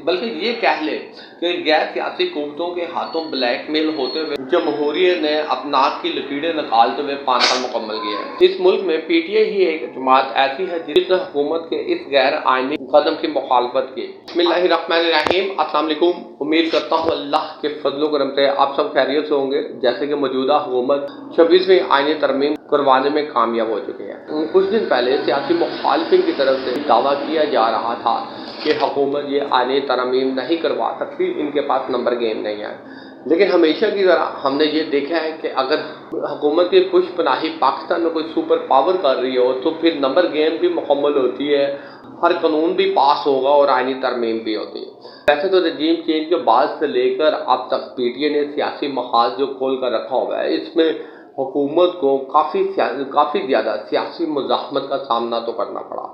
بلکہ یہ کہہ لیں کہ غیر سیاسی قوتوں کے ہاتھوں بلیک میل ہوتے ہوئے جمہوریت نے اپنا ناک کی لکیریں نکالتے ہوئے 5 سال مکمل کیے ہیں۔ اس ملک میں پی ٹی آئی ہی ایک جماعت ایسی ہے جس نے حکومت کے اس غیر آئینی قدم کی مخالفت کی۔ بسم اللہ الرحمن الرحیم، السلام علیکم۔ امید کرتا ہوں اللہ کے فضل و کرم سے آپ سب خیریت سے ہوں گے۔ جیسے کہ موجودہ حکومت 26ویں آئینی ترمیم کروانے میں کامیاب ہو چکے ہیں۔ کچھ دن پہلے سیاسی مخالفین کی طرف سے دعویٰ کیا جا رہا تھا کہ حکومت یہ آئینی ترمیم نہیں کروا سکتی، ان کے پاس نمبر گیم نہیں ہے۔ لیکن ہمیشہ کی طرح ہم نے یہ دیکھا ہے کہ اگر حکومت کی پش پناہی پاکستان میں کوئی سپر پاور کر رہی ہو تو پھر نمبر گیم بھی مکمل ہوتی ہے، ہر قانون بھی پاس ہوگا اور آئینی ترمیم بھی ہوتی ہے۔ ویسے تو رجیم چینج کے بعد سے لے کر اب تک پی ٹی آئی نے سیاسی محاذ جو کھول کر رکھا ہوا ہے، اس میں حکومت کو کافی زیادہ سیاسی مزاحمت کا سامنا تو کرنا پڑا،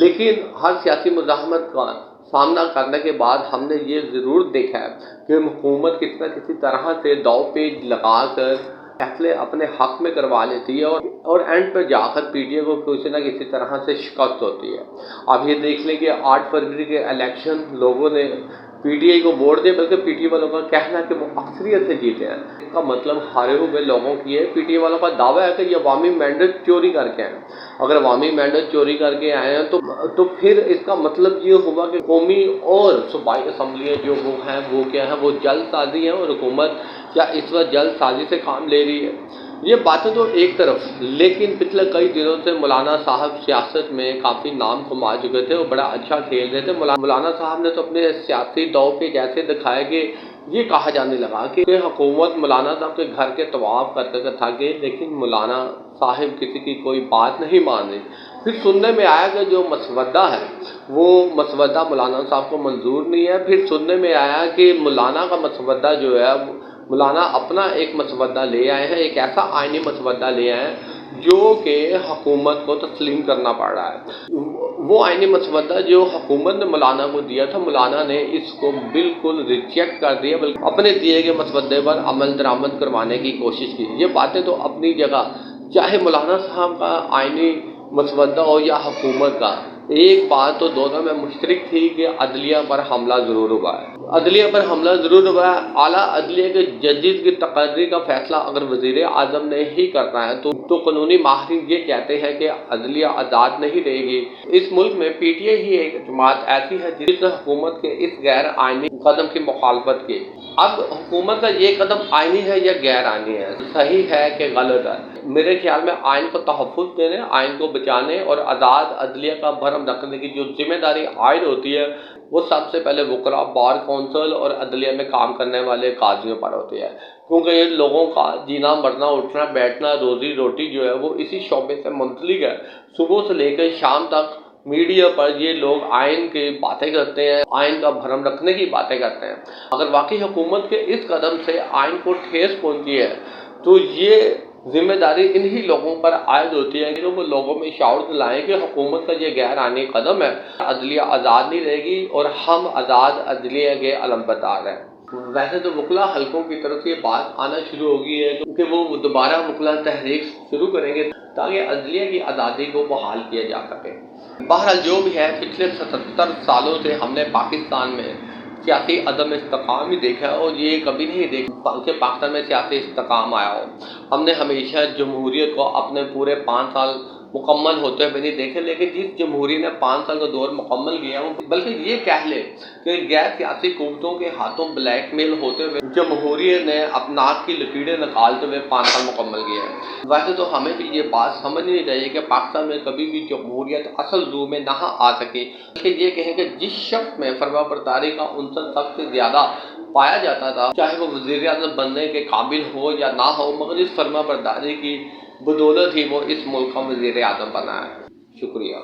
لیکن ہر سیاسی مزاحمت کا سامنا کرنے کے بعد ہم نے یہ ضرور دیکھا ہے کہ حکومت کسی طرح سے دو پیج لگا کر فیصلے اپنے حق میں کروا لیتی ہے اور اینڈ پہ جا کر پی ٹی آئی کو کسی نہ کسی طرح سے شکست ہوتی ہے۔ اب یہ دیکھ لیں کہ 8 فروری کے الیکشن لوگوں نے پی ٹی آئی کو ووٹ دے، بلکہ پی ٹی آئی والوں کا کہنا ہے کہ وہ اکثریت سے جیتے ہیں۔ اس کا مطلب ہارے ہوئے لوگوں کی ہے۔ پی ٹی آئی والوں کا دعویٰ ہے کہ یہ عوامی مینڈیٹ چوری کر کے آئے۔ اگر عوامی مینڈیٹ چوری کر کے آئے ہیں تو پھر اس کا مطلب یہ ہوا کہ قومی اور صوبائی اسمبلیاں جو وہ ہیں وہ کیا ہیں، وہ جلد سازی ہیں اور حکومت کیا اس وقت جلد سازی سے کام لے رہی ہے۔ یہ باتیں تو ایک طرف، لیکن پچھلے کئی دنوں سے مولانا صاحب سیاست میں کافی نام کما چکے تھے اور بڑا اچھا کھیل رہے تھے۔ مولانا صاحب نے تو اپنے سیاسی دو پہ جیسے دکھائے کہ یہ کہا جانے لگا کہ حکومت مولانا صاحب کے گھر کے طواف کرتے تھا کہ لیکن مولانا صاحب کسی کی کوئی بات نہیں مان رہے۔ پھر سننے میں آیا کہ جو مسودہ ہے وہ مسودہ مولانا صاحب کو منظور نہیں ہے۔ پھر سننے میں آیا کہ مولانا کا مسودہ جو ہے مولانا اپنا ایک مسودہ لے آئے ہیں، ایک ایسا آئینی مسودہ لے آئے ہیں جو کہ حکومت کو تسلیم کرنا پڑ رہا ہے۔ وہ آئینی مسودہ جو حکومت نے مولانا کو دیا تھا، مولانا نے اس کو بالکل ریجیکٹ کر دیا، بلکہ اپنے دیے گئے مسودے پر عمل درآمد کروانے کی کوشش کی۔ یہ باتیں تو اپنی جگہ، چاہے مولانا صاحب کا آئینی مسودہ ہو یا حکومت کا، ایک بات تو دونوں میں مشترک تھی کہ عدلیہ پر حملہ ضرور ہوا ہے۔ عدلیہ پر حملہ ضرور ہوا ہے۔ اعلیٰ عدلیہ کے ججز کی تقرری کا فیصلہ اگر وزیر اعظم نے ہی کرنا ہے تو قانونی ماہرین یہ کہتے ہیں کہ عدلیہ آزاد نہیں رہے گی۔ اس ملک میں پی ٹی آئی ہی ایک جماعت ایسی ہے جس نے حکومت کے اس غیر آئینی قدم کی مخالفت کی۔ اب حکومت کا یہ قدم آئینی ہے یا غیر آئینی ہے، صحیح ہے کہ غلط ہے؟ میرے خیال میں آئین کو تحفظ دینے، آئین کو بچانے اور آزاد عدلیہ کا بھرم رکھنے کی جو ذمہ داری عائد ہوتی ہے وہ سب سے پہلے وکلاء، بار کونسل اور عدلیہ میں کام کرنے والے قاضیوں پر ہوتی ہے، کیونکہ یہ لوگوں کا جینا مرنا، اٹھنا بیٹھنا، روزی روٹی جو ہے وہ اسی شعبے سے منسلک ہے۔ صبح سے لے کر شام تک میڈیا پر یہ لوگ آئین کی باتیں کرتے ہیں، آئین کا بھرم رکھنے کی باتیں کرتے ہیں۔ اگر واقعی حکومت کے اس قدم سے آئین کو ٹھیس پہنچی ہے تو یہ ذمہ داری انہی لوگوں پر عائد ہوتی ہے کہ وہ لوگوں میں شعور دلائیں کہ حکومت کا یہ غیر آئینی قدم ہے، عدلیہ آزاد نہیں رہے گی اور ہم آزاد عدلیہ کے علمبردار ہیں۔ ویسے تو وکلاء حلقوں کی طرف سے یہ بات آنا شروع ہو گئی ہے کہ وہ دوبارہ وکلاء تحریک شروع کریں گے تاکہ عدلیہ کی آزادی کو بحال کیا جا سکے۔ بہرحال جو بھی ہے، پچھلے 77 سالوں سے ہم نے پاکستان میں سیاسی عدم استحکام ہی دیکھا ہے اور یہ کبھی نہیں دیکھا کہ پاکستان میں سیاسی استحکام آیا ہو۔ ہم نے ہمیشہ جمہوریت کو اپنے پورے 5 سال مکمل ہوتے ہوئے نہیں دیکھے، لیکن جس جمہوریت نے 5 سال کا دور مکمل کیا، بلکہ یہ کہہ لیں کہ غیر سیاسی قوتوں کے ہاتھوں بلیک میل ہوتے ہوئے جمہوریت نے اپنا ناک کی لکیریں نکالتے ہوئے 5 سال مکمل کیا ہے۔ ویسے تو ہمیں بھی یہ بات سمجھنی چاہیے کہ پاکستان میں کبھی بھی جمہوریت اصل روح میں نہ آ سکے، بلکہ یہ کہیں کہ جس شخص میں فرمانبرداری کا عنصر سب سے زیادہ پایا جاتا تھا، چاہے وہ وزیر اعظم بننے کے قابل ہو یا نہ ہو، مگر اس فرمانبرداری کی بدولت ہی وہ اس ملک کا وزیر اعظم بنا ہے۔ شکریہ۔